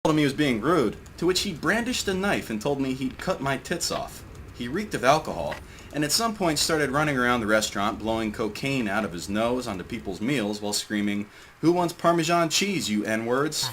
Told him he was being rude, to which he brandished a knife and told me he'd cut my tits off. He reeked of alcohol, and at some point started running around the restaurant blowing cocaine out of his nose onto people's meals while screaming, "Who wants Parmesan cheese, you N-words?"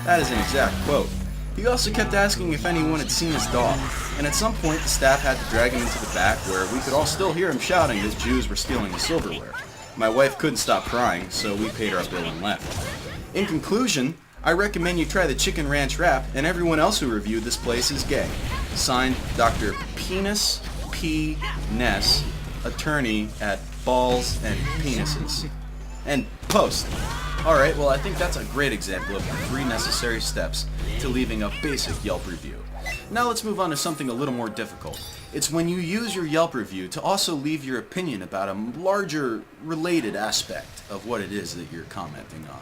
That is an exact quote. He also kept asking if anyone had seen his dog, and at some point the staff had to drag him into the back where we could all still hear him shouting that Jews were stealing the silverware. My wife couldn't stop crying, so we paid our bill and left. In conclusion, I recommend you try the chicken ranch wrap, and everyone else who reviewed this place is gay. Signed, Dr. Penis P. Ness, attorney at Balls and Penises. And post. Alright, well I think that's a great example of the 3 necessary steps to leaving a basic Yelp review. Now let's move on to something a little more difficult. It's when you use your Yelp review to also leave your opinion about a larger related aspect of what it is that you're commenting on.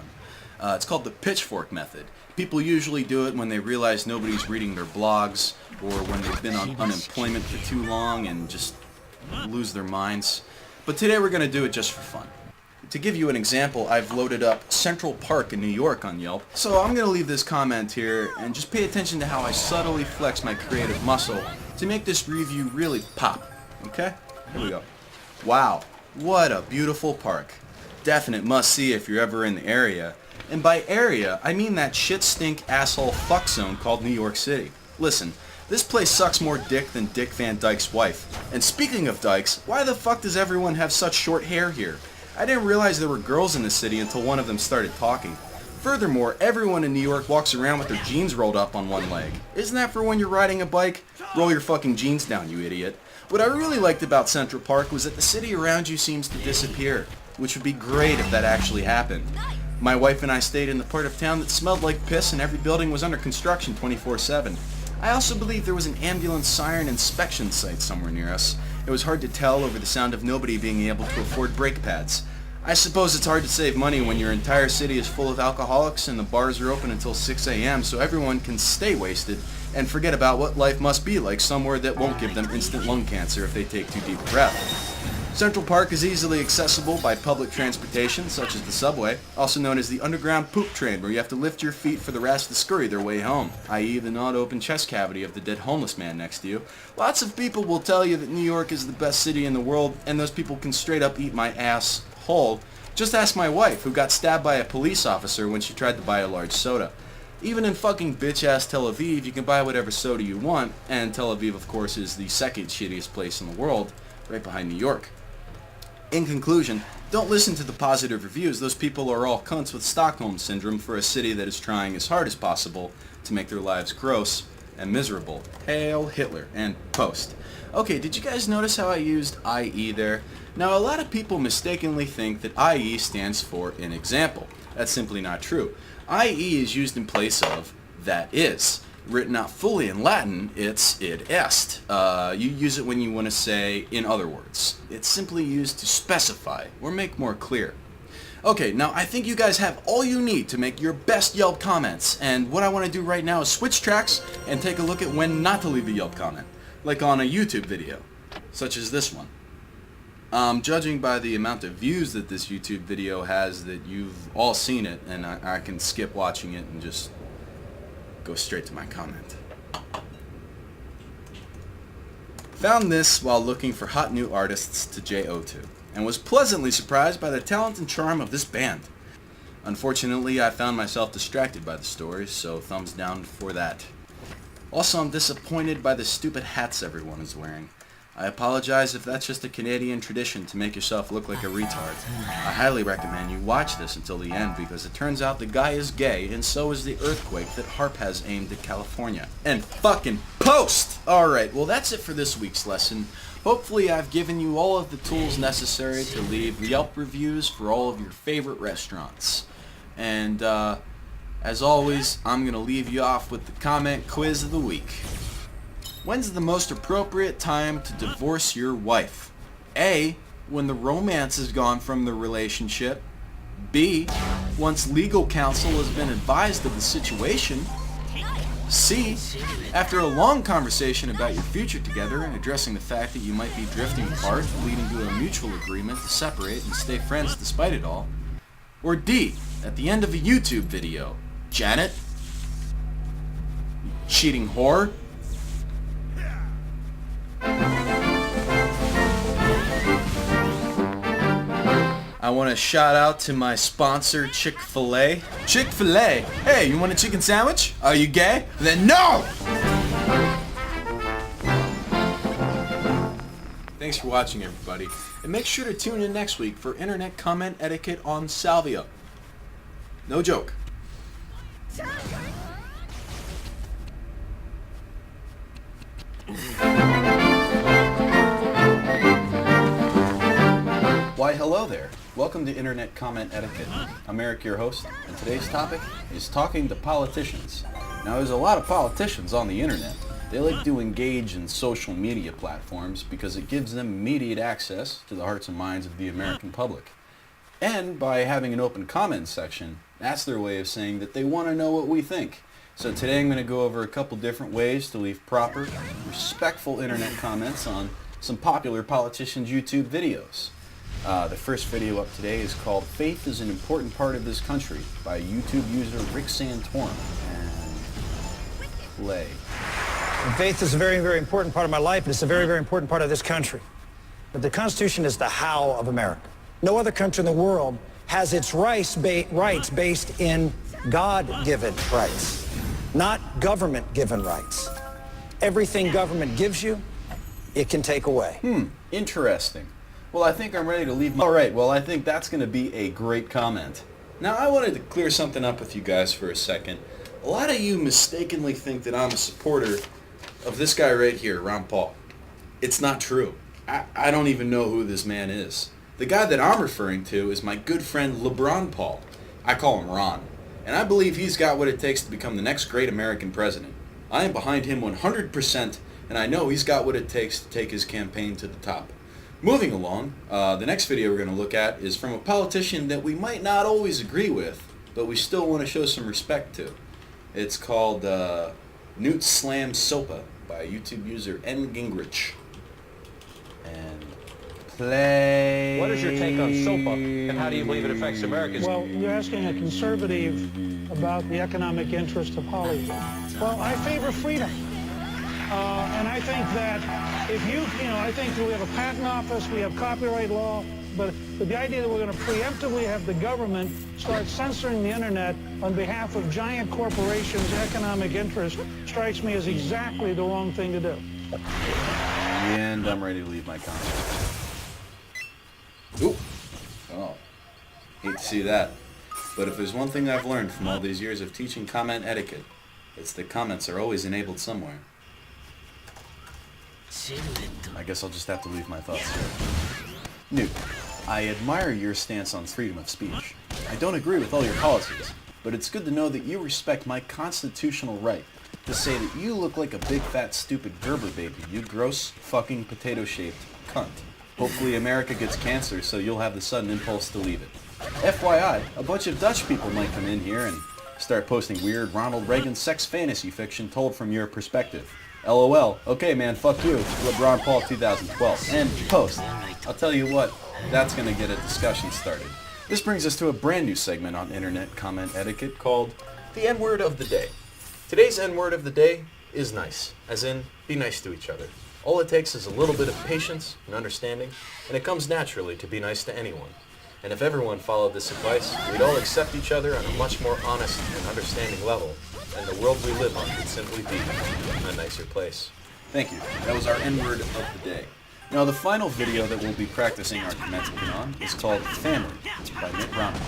It's called the pitchfork method. People usually do it when they realize nobody's reading their blogs, or when they've been on unemployment for too long and just lose their minds. But today we're going to do it just for fun. To give you an example, I've loaded up Central Park in New York on Yelp, so I'm going to leave this comment here and just pay attention to how I subtly flex my creative muscle to make this review really pop. Okay? Here we go. Wow, what a beautiful park. Definite must-see if you're ever in the area. And by area, I mean that shit stink asshole fuck zone called New York City. Listen, this place sucks more dick than Dick Van Dyke's wife. And speaking of dykes, why the fuck does everyone have such short hair here? I didn't realize there were girls in the city until one of them started talking. Furthermore, everyone in New York walks around with their jeans rolled up on one leg. Isn't that for when you're riding a bike? Roll your fucking jeans down, you idiot. What I really liked about Central Park was that the city around you seems to disappear, which would be great if that actually happened. My wife and I stayed in the part of town that smelled like piss and every building was under construction 24/7. I also believe there was an ambulance siren inspection site somewhere near us. It was hard to tell over the sound of nobody being able to afford brake pads. I suppose it's hard to save money when your entire city is full of alcoholics and the bars are open until 6 a.m. so everyone can stay wasted and forget about what life must be like somewhere that won't give them instant lung cancer if they take too deep a breath. Central Park is easily accessible by public transportation, such as the subway, also known as the underground poop train, where you have to lift your feet for the rats to scurry their way home, i.e. the not-open chest cavity of the dead homeless man next to you. Lots of people will tell you that New York is the best city in the world, and those people can straight up eat my ass whole. Just ask my wife, who got stabbed by a police officer when she tried to buy a large soda. Even in fucking bitch-ass Tel Aviv, you can buy whatever soda you want, and Tel Aviv, of course, is the second shittiest place in the world, right behind New York. In conclusion, don't listen to the positive reviews. Those people are all cunts with Stockholm Syndrome for a city that is trying as hard as possible to make their lives gross and miserable. Hail Hitler, and post. Okay, did you guys notice how I used IE there? Now, a lot of people mistakenly think that IE stands for in example. That's simply not true. IE is used in place of that is. Written out fully in Latin, it's id est. You use it when you want to say in other words. It's simply used to specify or make more clear. Okay, now I think you guys have all you need to make your best Yelp comments, and what I want to do right now is switch tracks and take a look at when not to leave a Yelp comment, like on a YouTube video, such as this one. Judging by the amount of views that this YouTube video has, that you've all seen it, and I can skip watching it and just go straight to my comment. Found this while looking for hot new artists to JO to, and was pleasantly surprised by the talent and charm of this band. Unfortunately, I found myself distracted by the story, so thumbs down for that. Also, I'm disappointed by the stupid hats everyone is wearing. I apologize if that's just a Canadian tradition to make yourself look like a retard. I highly recommend you watch this until the end because it turns out the guy is gay and so is the earthquake that HARP has aimed at California. And fucking post! Alright, well that's it for this week's lesson. Hopefully I've given you all of the tools necessary to leave Yelp reviews for all of your favorite restaurants. And as always, I'm going to leave you off with the comment quiz of the week. When's the most appropriate time to divorce your wife? A, when the romance is gone from the relationship. B, once legal counsel has been advised of the situation. C, after a long conversation about your future together and addressing the fact that you might be drifting apart, leading to a mutual agreement to separate and stay friends despite it all. Or D, at the end of a YouTube video. Janet? flesh-eating whore. I want to shout out to my sponsor, Chick-fil-A. Chick-fil-A? Hey, you want a chicken sandwich? Are you gay? Then no! Thanks for watching, everybody. And make sure to tune in next week for Internet Comment Etiquette on Salvia. No joke. Why, hello there. Welcome to Internet Comment Etiquette. I'm Eric, your host, and today's topic is talking to politicians. Now, there's a lot of politicians on the internet. They like to engage in social media platforms because it gives them immediate access to the hearts and minds of the American public. And by having an open comment section, that's their way of saying that they want to know what we think. So today I'm going to go over a couple different ways to leave proper, respectful internet comments on some popular politicians' YouTube videos. The first video up today is called Faith is an Important Part of This Country by YouTube user Rick Santorum. And play. Faith is a very, very important part of my life, and it's a very, very important part of this country. But the Constitution is the how of America. No other country in the world has its rights based in God-given rights, not government-given rights. Everything government gives you, it can take away. Interesting. Well, I think I'm ready to leave my... Alright, well, I think that's going to be a great comment. Now, I wanted to clear something up with you guys for a second. A lot of you mistakenly think that I'm a supporter of this guy right here, Ron Paul. It's not true. I don't even know who this man is. The guy that I'm referring to is my good friend LeBron Paul. I call him Ron. And I believe he's got what it takes to become the next great American president. I am behind him 100%, and I know he's got what it takes to take his campaign to the top. Moving along, the next video we're going to look at is from a politician that we might not always agree with, but we still want to show some respect to. It's called Newt Slam Sopa by YouTube user N. Gingrich. And play... What is your take on SOPA, and how do you believe it affects Americans? Well, you're asking a conservative about the economic interest of Hollywood. Well, I favor freedom. And I think that if I think that we have a patent office, we have copyright law, but the idea that we're going to preemptively have the government start censoring the internet on behalf of giant corporations' economic interest strikes me as exactly the wrong thing to do. And I'm ready to leave my comment. Oop. Oh. Hate to see that. But if there's one thing I've learned from all these years of teaching comment etiquette, it's that comments are always enabled somewhere. I guess I'll just have to leave my thoughts here. Newt, I admire your stance on freedom of speech. I don't agree with all your policies, but it's good to know that you respect my constitutional right to say that you look like a big fat stupid Gerber baby, you gross fucking potato-shaped cunt. Hopefully America gets cancer so you'll have the sudden impulse to leave it. FYI, a bunch of Dutch people might come in here and start posting weird Ronald Reagan sex fantasy fiction told from your perspective. LOL. Okay, man, fuck you. LeBron Paul 2012. And post. I'll tell you what, that's going to get a discussion started. This brings us to a brand new segment on internet comment etiquette called the N-word of the day. Today's N-word of the day is nice, as in, be nice to each other. All it takes is a little bit of patience and understanding, and it comes naturally to be nice to anyone. And if everyone followed this advice, we'd all accept each other on a much more honest and understanding level, and the world we live on would simply be a nicer place. Thank you. That was our N-word of the day. Now, the final video that we'll be practicing our commencement on is called Family by Mitt Romney.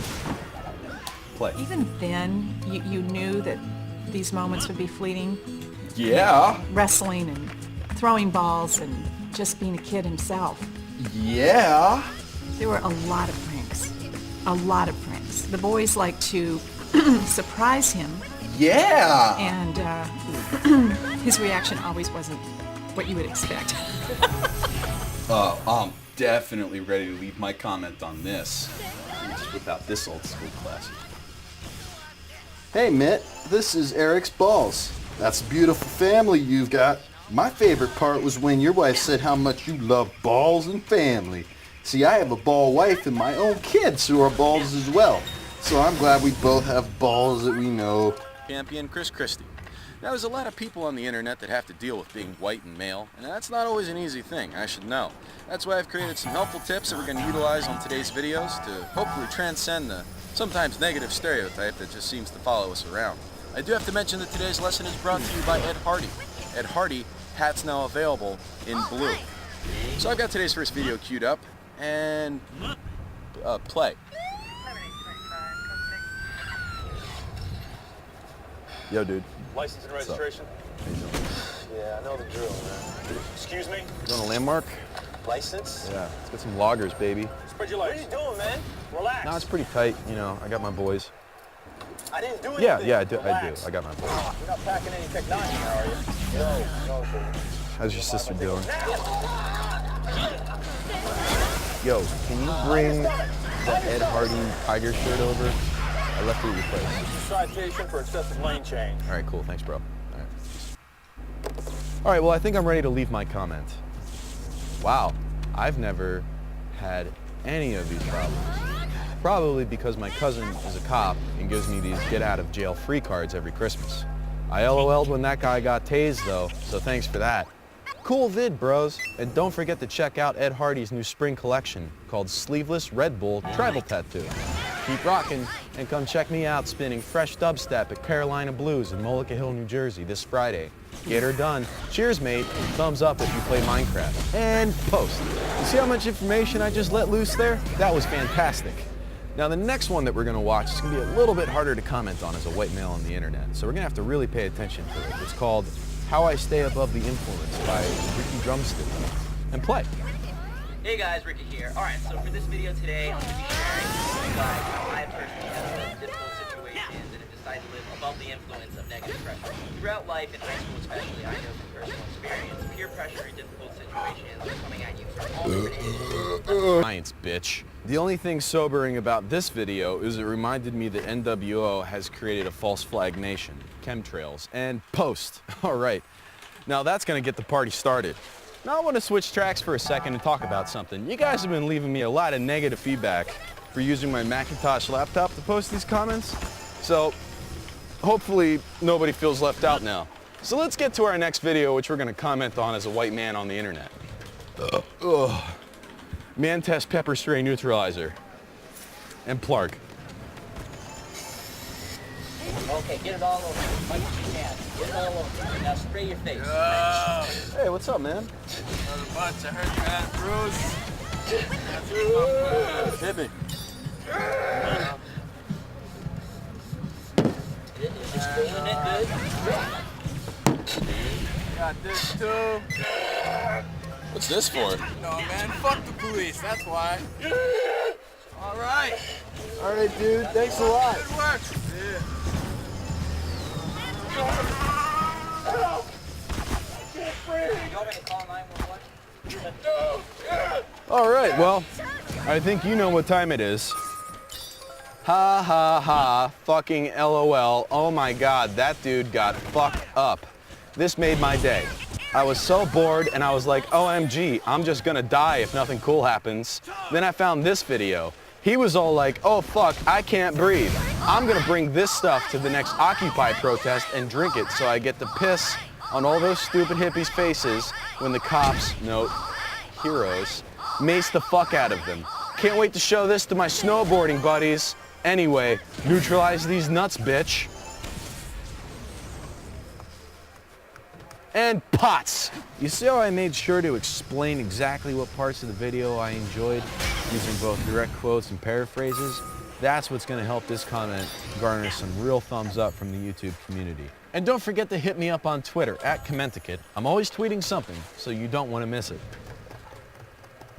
Play. Even then, you knew that these moments would be fleeting. Yeah. Wrestling and throwing balls and just being a kid himself. Yeah. There were a lot of pranks. A lot of pranks. The boys liked to surprise him. Yeah. And his reaction always wasn't what you would expect. I'm definitely ready to leave my comment on this. Just whip out this old school classic. Hey Mitt, this is Eric's balls. That's a beautiful family you've got. My favorite part was when your wife said how much you love balls and family. See, I have a ball wife and my own kids who are balls as well. So I'm glad we both have balls that we know. Champion Chris Christie. Now, there's a lot of people on the internet that have to deal with being white and male, and that's not always an easy thing, I should know. That's why I've created some helpful tips that we're going to utilize on today's videos to hopefully transcend the sometimes negative stereotype that just seems to follow us around. I do have to mention that today's lesson is brought to you by Ed Hardy. Ed Hardy, hats now available in blue. So I've got today's first video queued up, and play. Yo, dude. License and registration? Yeah, I know the drill, man. Excuse me? You want a landmark? License? Yeah, let's get some loggers, baby. Spread your legs. What are you doing, man? Relax. No, it's pretty tight. You know, I got my boys. I didn't do anything. Yeah, I do. Relax. I got my boys. You're not packing any Tech 9 here, are you? No, baby. How's your sister doing? Yo, can you bring that Ed Hardy Tiger shirt over? I left it at your place. Citation for excessive lane change. All right, cool. Thanks, bro. All right, well, I think I'm ready to leave my comment. Wow, I've never had any of these problems. Probably because my cousin is a cop and gives me these get-out-of-jail-free cards every Christmas. I LOL'd when that guy got tased, though, so thanks for that. Cool vid, bros. And don't forget to check out Ed Hardy's new spring collection called Sleeveless Red Bull Tribal Tattoo. Keep rocking and come check me out spinning fresh dubstep at Carolina Blues in Mullica Hill, New Jersey this Friday. Get her done. Cheers, mate. Thumbs up if you play Minecraft. And post. You see how much information I just let loose there? That was fantastic. Now the next one that we're going to watch is going to be a little bit harder to comment on as a white male on the internet, so we're going to have to really pay attention to it. It's called How I Stay Above the Influence by Ricky Drumstick. And play. Hey guys, Ricky here. Alright, so for this video today, I'm going to be sharing with you guys how I personally handle difficult situations and have decided to live above the influence of negative pressure. Throughout life, in high school especially, I know from personal experience, peer pressure in difficult situations are coming at you from all different angles. Science, bitch. The only thing sobering about this video is it reminded me that NWO has created a false flag nation, chemtrails, and post. All right, now that's gonna get the party started. Now I want to switch tracks for a second and talk about something. You guys have been leaving me a lot of negative feedback for using my Macintosh laptop to post these comments, so hopefully nobody feels left out now. So let's get to our next video, which we're gonna comment on as a white man on the internet. Man test pepper spray neutralizer. And Plark. Okay, get it all over as much as you can. Get it all over. Now spray your face. Hey, what's up, man? Another bunch. I heard you had bruise. Hit me. You're spraying it good. Got this too. What's this for? No, man. Fuck the police. That's why. All right. All right, dude. Thanks a lot. Good work. Yeah. You want me to call 911? All right, well, I think you know what time it is. Ha ha ha, fucking LOL. Oh my God, that dude got fucked up. This made my day. I was so bored and I was like, OMG, I'm just gonna die if nothing cool happens. Then I found this video. He was all like, oh fuck, I can't breathe. I'm gonna bring this stuff to the next Occupy protest and drink it so I get to piss on all those stupid hippies' faces when the cops, note, heroes, mace the fuck out of them. Can't wait to show this to my snowboarding buddies. Anyway, neutralize these nuts, bitch. And pots. You see how I made sure to explain exactly what parts of the video I enjoyed, using both direct quotes and paraphrases? That's what's going to help this comment garner some real thumbs up from the YouTube community. And don't forget to hit me up on Twitter @Commenticate. I'm always tweeting something, so you don't want to miss it.